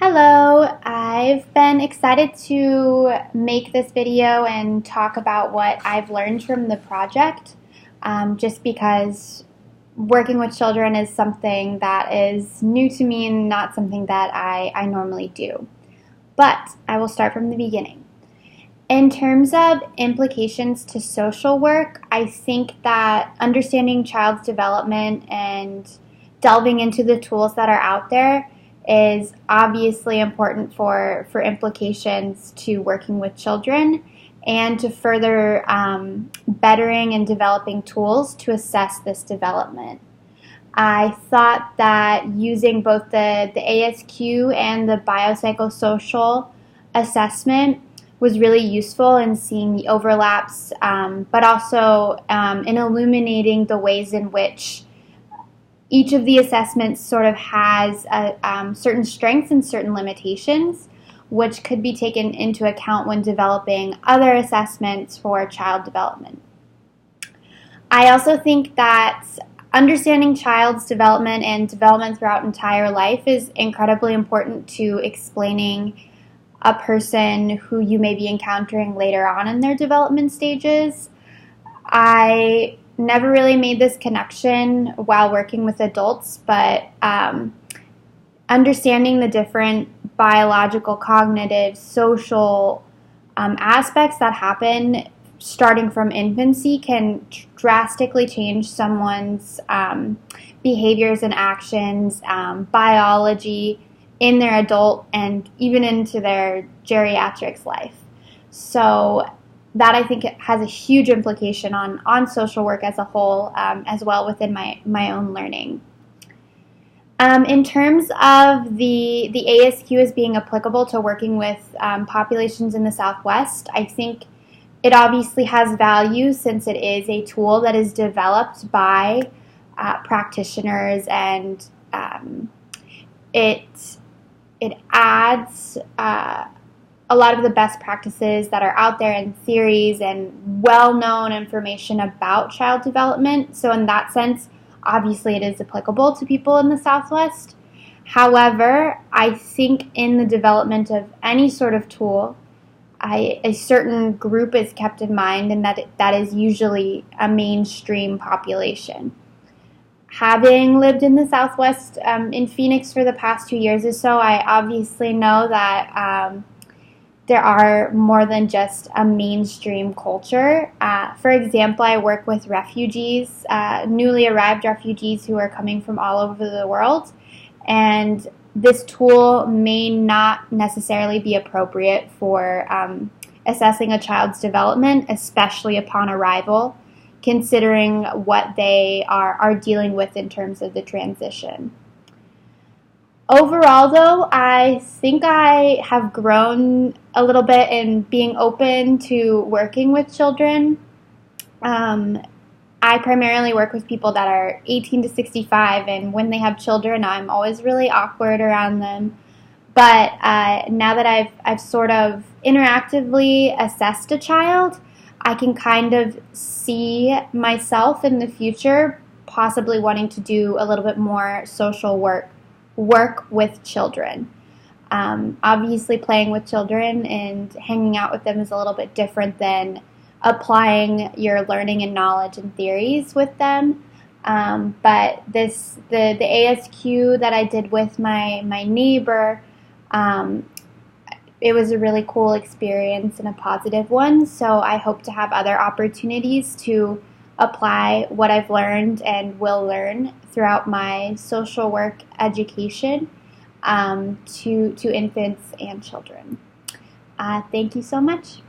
Hello, I've been excited to make this video and talk about what I've learned from the project, just because working with children is something that is new to me and not something that I normally do. But I will start from the beginning. In terms of implications to social work, I think that understanding child's development and delving into the tools that are out there is obviously important for implications to working with children and to further bettering and developing tools to assess this development. I thought that using both the ASQ and the biopsychosocial assessment was really useful in seeing the overlaps, but also in illuminating the ways in which each of the assessments sort of has certain strengths and certain limitations, which could be taken into account when developing other assessments for child development. I also think that understanding child's development and development throughout entire life is incredibly important to explaining a person who you may be encountering later on in their development stages. I never really made this connection while working with adults, but understanding the different biological, cognitive, social aspects that happen starting from infancy can drastically change someone's behaviors and actions, biology in their adult and even into their geriatrics life. So that I think has a huge implication on social work as a whole, as well within my own learning. In terms of the ASQ as being applicable to working with populations in the Southwest, I think it obviously has value since it is a tool that is developed by practitioners, and it adds a lot of the best practices that are out there in theories and well-known information about child development. So in that sense, obviously it is applicable to people in the Southwest. However, I think in the development of any sort of tool, a certain group is kept in mind, and that is usually a mainstream population. Having lived in the Southwest in Phoenix for the past 2 years or so, I obviously know that there are more than just a mainstream culture. For example, I work with refugees, newly arrived refugees who are coming from all over the world, and this tool may not necessarily be appropriate for assessing a child's development, especially upon arrival, considering what they are dealing with in terms of the transition. Overall, though, I think I have grown a little bit in being open to working with children. I primarily work with people that are 18 to 65, and when they have children, I'm always really awkward around them. But now that I've sort of interactively assessed a child, I can kind of see myself in the future possibly wanting to do a little bit more social work with children. Obviously, playing with children and hanging out with them is a little bit different than applying your learning and knowledge and theories with them. But the ASQ that I did with my neighbor, it was a really cool experience and a positive one. So I hope to have other opportunities to apply what I've learned and will learn throughout my social work education to infants and children. Thank you so much.